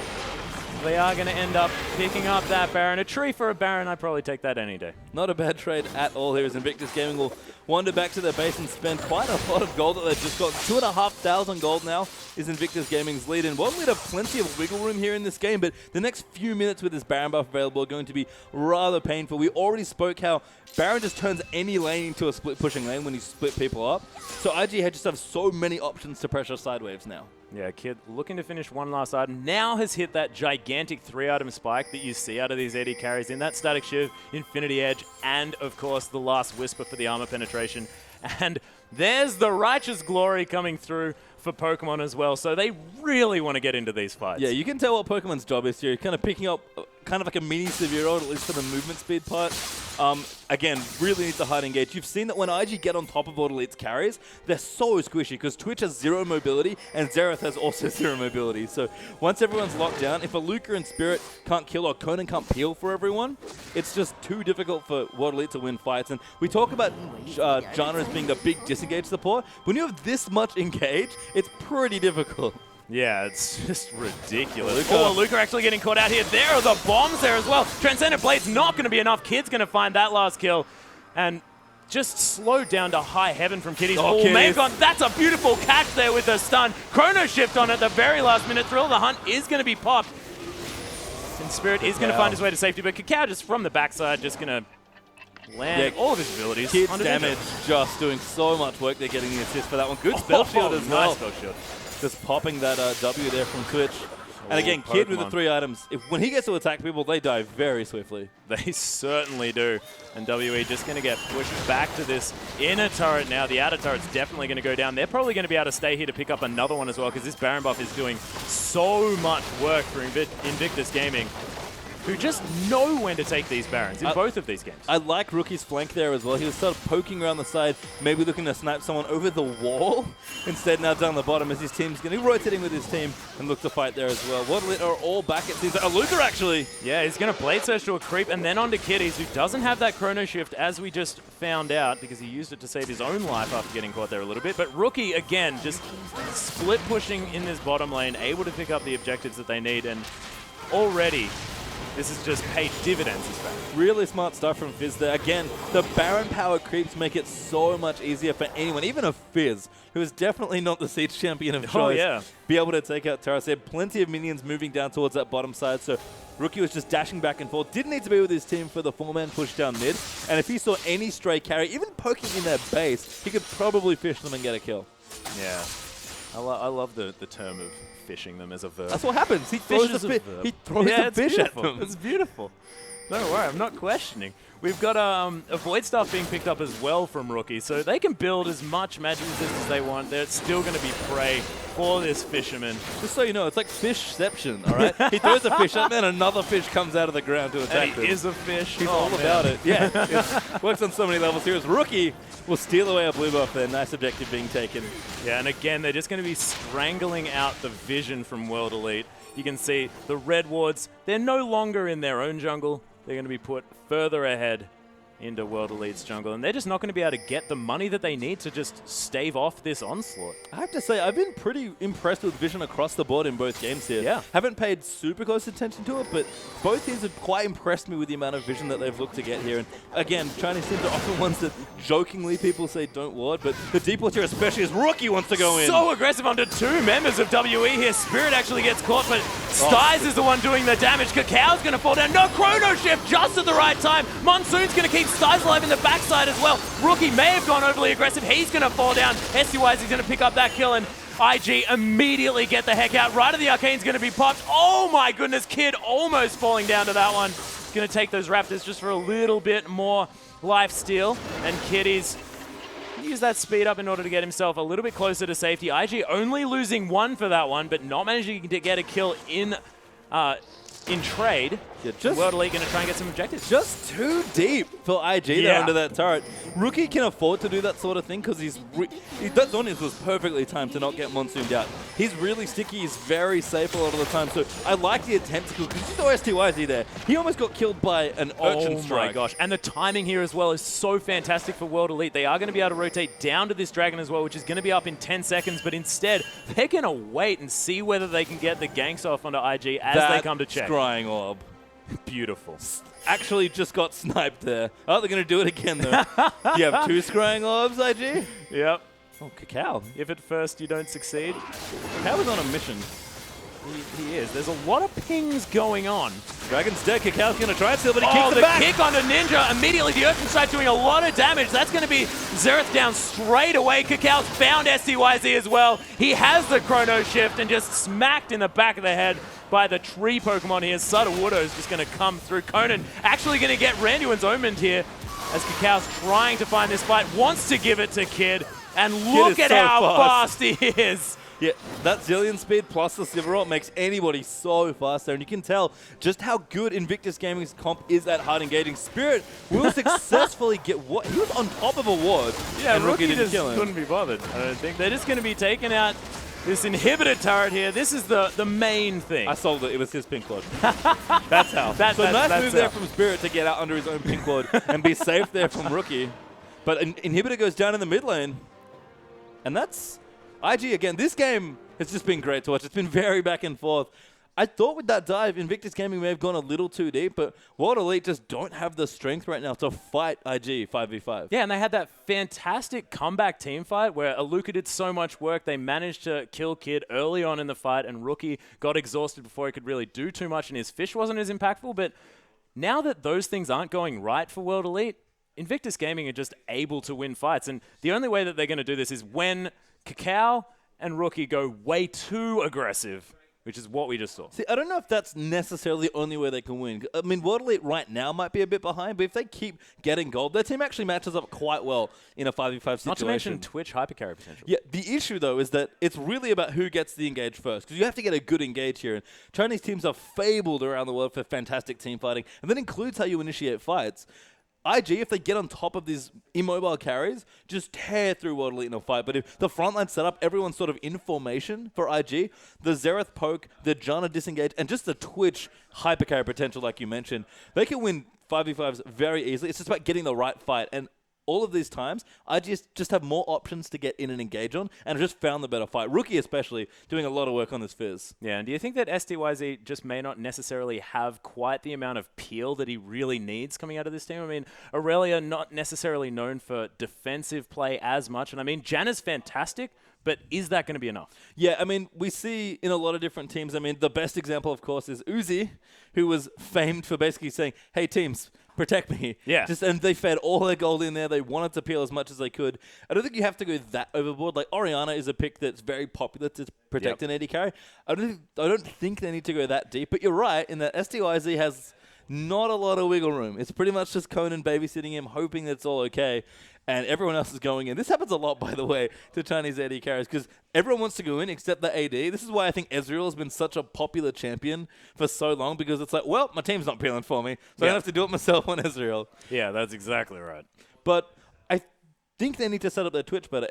They are going to end up picking up that Baron. A tree for a Baron, I'd probably take that any day. Not a bad trade at all here as Invictus Gaming will wander back to their base and spend quite a lot of gold that they've just got. 2,500 gold now is Invictus Gaming's lead. And WildLead have plenty of wiggle room here in this game, but the next few minutes with this Baron buff available are going to be rather painful. We already spoke how Baron just turns any lane into a split pushing lane when you split people up. So IG just have so many options to pressure side waves now. Yeah, Kid looking to finish one last item. Now has hit that gigantic 3-item spike that you see out of these AD carries in that Static Shiv, Infinity Edge, and of course the last Whisper for the armor penetration. And there's the Righteous Glory coming through for Pokemon as well. So they really want to get into these fights. Yeah, you can tell what Pokemon's job is here. Kind of picking up kind of like a mini Severo, at least for the movement speed part. Again, really needs to hard engage. You've seen that when IG get on top of World Elite's carries, they're so squishy because Twitch has 0 mobility and Xerath has also 0 mobility. So once everyone's locked down, if Aluka and Spirit can't kill or Conan can't peel for everyone, it's just too difficult for World Elite to win fights. And we talk about Janna as being the big disengage support. When you have this much engage, it's pretty difficult. Yeah, it's just ridiculous. Oh, Aluka actually getting caught out here. There are the bombs there as well. Transcendent Blade's not going to be enough. Kid's going to find that last kill. And just slowed down to high heaven from Kitties. Oh, Kitties. That's a beautiful catch there with the stun. Chrono Shift on at the very last minute. Thrill of the Hunt is going to be popped. And Spirit is going to find his way to safety. But KaKAO just from the backside just going to land all of his abilities. Kid's damage just doing so much work. They're getting the assist for that one. Good spell shield as well. Nice spell shield. Just popping that W there from Twitch. And again, Pokemon. Kid with the 3 items. When he gets to attack people, they die very swiftly. They certainly do. And WE just going to get pushed back to this inner turret now. The outer turret's definitely going to go down. They're probably going to be able to stay here to pick up another one as well because this Baron buff is doing so much work for Invictus Gaming, who just know when to take these Barons in both of these games. I like Rookie's flank there as well. He was sort of poking around the side, maybe looking to snipe someone over the wall. Instead, now down the bottom as his team's going to be rotating with his team and look to fight there as well. WildLead are all back at Styz. Aluka actually. Yeah, he's going to Blade Surge to a creep and then onto Kitties, who doesn't have that Chrono Shift as we just found out because he used it to save his own life after getting caught there a little bit. But Rookie, again, just split pushing in this bottom lane, able to pick up the objectives that they need, and already this has just paid dividends this Baron. Really smart stuff from Fizz there. Again, the Baron power creeps make it so much easier for anyone, even a Fizz, who is definitely not the Siege champion of choice, be able to take out Terrace. They had plenty of minions moving down towards that bottom side, so Rookie was just dashing back and forth. Didn't need to be with his team for the 4-man push down mid, and if he saw any stray carry, even poking in their base, he could probably fish them and get a kill. Yeah. I love the term of fishing them as a verb. That's what happens. He throws the fish at them. It's beautiful. Don't worry, I'm not questioning. We've got a Void Staff being picked up as well from Rookie, so they can build as much magic resist as they want. They're still going to be prey for this fisherman. Just so you know, it's like fishception, all right? He throws a fish at them, and another fish comes out of the ground to attack them. He is a fish. He's all about it. Yeah, it works on so many levels here. As Rookie will steal away a blue buff there. Nice objective being taken. Yeah, and again, they're just going to be strangling out the vision from World Elite. You can see the red wards, they're no longer in their own jungle. They're going to be put further ahead into World Elite's jungle, and they're just not going to be able to get the money that they need to just stave off this onslaught. I have to say, I've been pretty impressed with vision across the board in both games here. Yeah. Haven't paid super close attention to it, but both teams have quite impressed me with the amount of vision that they've looked to get here. And again, Chinese teams are often ones that jokingly people say don't ward, but the deep ward here especially as Rookie wants to go in. So aggressive onto 2 members of WE here. Spirit actually gets caught, but Styz is the one doing the damage. KaKAO's going to fall down. No Chrono Shift just at the right time. Monsoon's going to keep Styz alive in the backside as well. Rookie may have gone overly aggressive. He's going to fall down. SUY's going to pick up that kill, and IG immediately get the heck out. Right of the Arcane's going to be popped. Oh my goodness, Kid almost falling down to that one. Going to take those Raptors just for a little bit more life steal, and Kitties use that speed up in order to get himself a little bit closer to safety. IG only losing 1 for that one, but not managing to get a kill in in trade, World Elite going to try and get some objectives. Just too deep for IG there under that turret. Rookie can afford to do that sort of thing because that Zonius was perfectly timed to not get monsooned out. He's really sticky. He's very safe a lot of the time. So I like the attempt to kill because there's no STYZ there. He almost got killed by an urchin strike. Oh my gosh. And the timing here as well is so fantastic for World Elite. They are going to be able to rotate down to this dragon as well, which is going to be up in 10 seconds. But instead, they're going to wait and see whether they can get the ganks off onto IG as they come to check. Scrying orb. Beautiful. Actually just got sniped there. Oh, they're going to do it again, though. Do you have 2 scrying orbs, IG? Yep. Oh, KaKAO. If at first you don't succeed. KaKAO is on a mission. He is. There's a lot of pings going on. Dragon's dead. KaKAO's going to try and steal, but he kicks it back. The kick onto Ninja. Immediately, the Urchin Strike doing a lot of damage. That's going to be Xerath down straight away. KaKAO's found STYZ as well. He has the Chrono Shift and just smacked in the back of the head by the tree Pokemon here. Sudowoodo is just going to come through. Conan actually going to get Randuin's Omened here as KaKAO's trying to find this fight. Wants to give it to Kid. And look at how fast he is. Yeah, that Zillion speed plus the Silverot makes anybody so fast there. And you can tell just how good Invictus Gaming's comp is at hard engaging. Spirit will successfully get what? He was on top of a ward. Yeah, and Rookie didn't just kill him. couldn't be bothered, I don't think. They're just going to be taking out this inhibitor turret here. This is the main thing. I solved it. It was his pink ward. That's how. So nice move there from Spirit to get out under his own pink ward and be safe there from Rookie. But inhibitor goes down in the mid lane. And that's IG again. This game has just been great to watch. It's been very back and forth. I thought with that dive, Invictus Gaming may have gone a little too deep, but World Elite just don't have the strength right now to fight IG 5v5. Yeah, and they had that fantastic comeback team fight where Aluka did so much work. They managed to kill Kid early on in the fight, and Rookie got exhausted before he could really do too much, and his fish wasn't as impactful. But now that those things aren't going right for World Elite, Invictus Gaming are just able to win fights. And the only way that they're going to do this is when KaKAO and Rookie go way too aggressive, which is what we just saw. See, I don't know if that's necessarily the only way they can win. I mean, World Elite right now might be a bit behind, but if they keep getting gold, their team actually matches up quite well in a 5v5 situation. Not to mention Twitch hypercarry potential. Yeah, the issue, though, is that it's really about who gets the engage first, because you have to get a good engage here. And Chinese teams are fabled around the world for fantastic team fighting, and that includes how you initiate fights. IG, if they get on top of these immobile carries, just tear through World Elite in a fight. But if the frontline set up, everyone's sort of in formation for IG, the Xerath poke, the Janna disengage, and just the Twitch hypercarry potential like you mentioned, they can win 5v5s very easily. It's just about getting the right fight. And all of these times, I just have more options to get in and engage on, and I just found the better fight. Rookie especially, doing a lot of work on this Fizz. Yeah, and do you think that STYZ just may not necessarily have quite the amount of peel that he really needs coming out of this team? I mean, Aurelia not necessarily known for defensive play as much, and I mean, Janna's fantastic, but is that going to be enough? Yeah, I mean, we see in a lot of different teams, I mean, the best example, of course, is Uzi, who was famed for basically saying, hey, teams, protect me. Yeah. And they fed all their gold in there. They wanted to peel as much as they could. I don't think you have to go that overboard. Like, Orianna is a pick that's very popular to protect an AD carry. I don't think they need to go that deep. But you're right in that STYZ has not a lot of wiggle room. It's pretty much just Conan babysitting him, hoping that it's all okay. And everyone else is going in. This happens a lot, by the way, to Chinese AD carries, because everyone wants to go in except the AD. This is why I think Ezreal has been such a popular champion for so long, because it's like, well, my team's not peeling for me, so I don't have to do it myself on Ezreal. Yeah, that's exactly right. But I think they need to set up their Twitch better.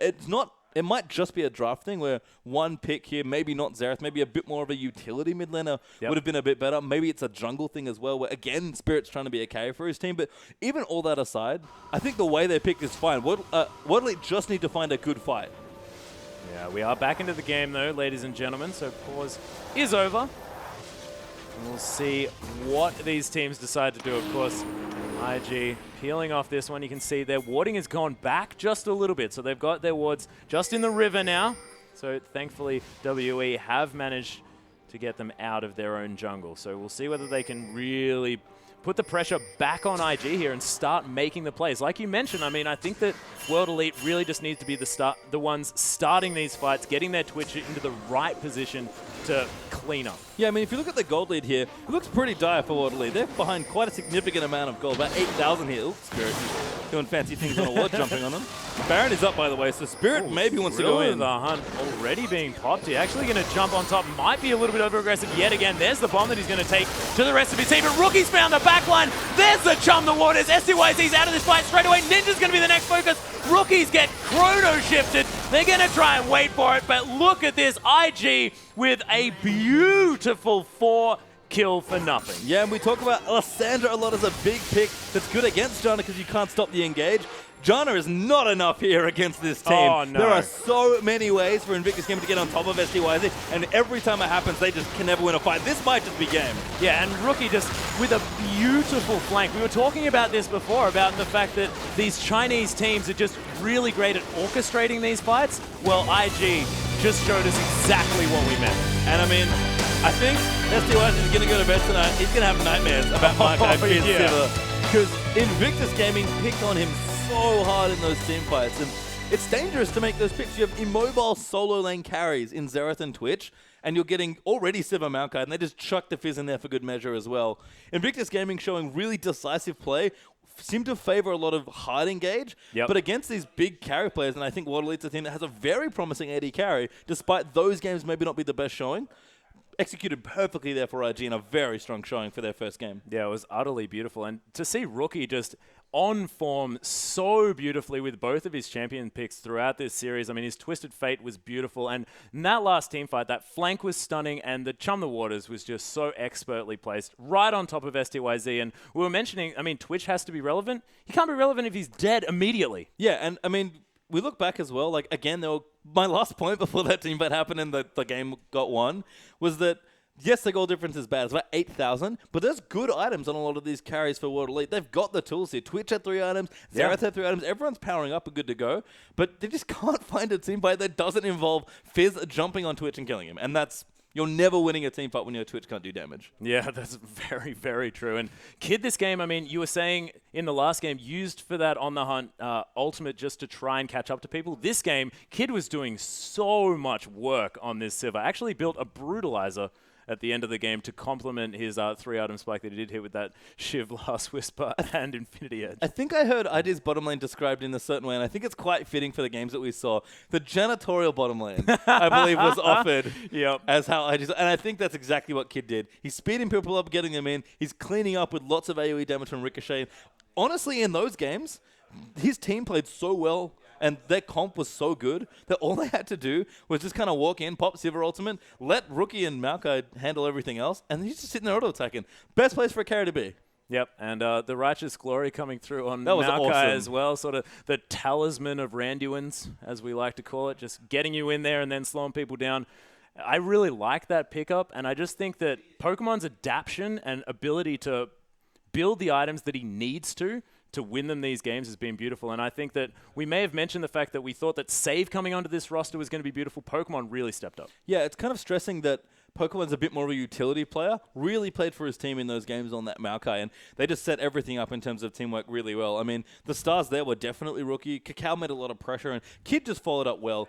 It might just be a draft thing where one pick here, maybe not Xerath, maybe a bit more of a utility mid laner would have been a bit better. Maybe it's a jungle thing as well, where, again, Spirit's trying to be a carry for his team. But even all that aside, I think the way they picked is fine. World Elite just need to find a good fight. Yeah, we are back into the game, though, ladies and gentlemen. So pause is over. And we'll see what these teams decide to do. Of course, IG peeling off this one. You can see their warding has gone back just a little bit. So they've got their wards just in the river now. So thankfully, WE have managed to get them out of their own jungle. So we'll see whether they can really put the pressure back on IG here and start making the plays. Like you mentioned, I mean, I think that World Elite really just needs to be the ones starting these fights, getting their Twitch into the right position to clean up. Yeah, I mean, if you look at the gold lead here, it looks pretty dire for Water Lead. They're behind quite a significant amount of gold, about 8,000 here. Oops, Spirit doing fancy things on a wall, jumping on them. Baron is up, by the way, so Spirit maybe wants to go in. The hunt already being popped. He's actually going to jump on top. Might be a little bit over-aggressive yet again. There's the bomb that he's going to take to the rest of his team. But Rookie's found the backline. There's the Chum the Waters. STYZ's out of this fight straight away. Ninja's going to be the next focus. Rookies get chrono-shifted. They're going to try and wait for it. But look at this. IG with a beautiful 4 kill for nothing. Yeah, and we talk about Alessandra a lot as a big pick that's good against Jana because you can't stop the engage. Jana is not enough here against this team. Oh, no. There are so many ways for Invictus Game to get on top of STYZ, and every time it happens, they just can never win a fight. This might just be game. Yeah, and Rookie just with a beautiful flank. We were talking about this before, about the fact that these Chinese teams are just really great at orchestrating these fights. Well, IG just showed us exactly what we meant. And I mean, I think STYZ is going to go to bed tonight. He's going to have nightmares about Markai because Invictus Gaming picked on him so hard in those team fights, and it's dangerous to make those picks. You have immobile solo lane carries in Xerath and Twitch, and you're getting already Sivir Maokai, and they just chuck the Fizz in there for good measure as well. Invictus Gaming showing really decisive play, seem to favor a lot of hard engage, but against these big carry players, and I think Waterlead's a team that has a very promising AD carry, despite those games maybe not be the best showing. Executed perfectly there for IG and a very strong showing for their first game. Yeah, it was utterly beautiful. And to see Rookie just on form so beautifully with both of his champion picks throughout this series. I mean, his Twisted Fate was beautiful. And in that last team fight, that flank was stunning. And the Chum the Waters was just so expertly placed right on top of STYZ. And we were mentioning, I mean, Twitch has to be relevant. He can't be relevant if he's dead immediately. Yeah, and I mean, we look back as well, like, again, my last point before that team fight happened and the game got won was that, yes, the goal difference is bad. It's about 8,000, but there's good items on a lot of these carries for World Elite. They've got the tools here. Twitch had 3 items, Xerath had 3 items. Everyone's powering up and good to go, but they just can't find a team fight that doesn't involve Fizz jumping on Twitch and killing him, and you're never winning a team fight when your Twitch can't do damage. Yeah, that's very, very true. And Kid, this game, I mean, you were saying in the last game, used for that on the hunt ultimate just to try and catch up to people. This game, Kid was doing so much work on this Sivir. Actually built a Brutalizer at the end of the game to complement his 3-item spike that he did hit with that Shiv, Last Whisper, and Infinity Edge. I think I heard ID's bottom lane described in a certain way, and I think it's quite fitting for the games that we saw. The janitorial bottom lane, I believe, was offered as how ID's... And I think that's exactly what Kid did. He's speeding people up, getting them in. He's cleaning up with lots of AoE damage from Ricochet. Honestly, in those games, his team played so well, and their comp was so good that all they had to do was just kind of walk in, pop Sivir ultimate, let Rookie and Maokai handle everything else, and he's just sitting there auto-attacking. Best place for a carry to be. Yep, and the Righteous Glory coming through on Maokai awesome as well, sort of the talisman of Randuins, as we like to call it, just getting you in there and then slowing people down. I really like that pickup, and I just think that Pokemon's adaptation and ability to build the items that he needs to win them these games has been beautiful. And I think that we may have mentioned the fact that we thought that Save coming onto this roster was going to be beautiful. Pokemon really stepped up. Yeah, it's kind of stressing that Pokemon's a bit more of a utility player, really played for his team in those games on that Maokai, and they just set everything up in terms of teamwork really well. I mean, the stars there were definitely Rookie. KaKAO made a lot of pressure, and Kid just followed up well.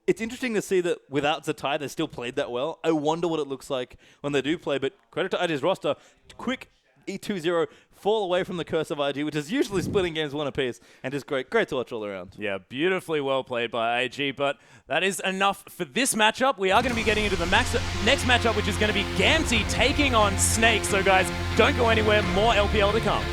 It's interesting to see that without Zatai, they still played that well. I wonder what it looks like when they do play, but credit to IG's roster. Quick E2-0, fall away from the curse of IG, which is usually splitting games 1 apiece, and just great to watch all around. Yeah, beautifully well played by IG, but that is enough for this matchup. We are going to be getting into the next matchup, which is going to be Gamzee taking on Snake. So guys, don't go anywhere, more LPL to come.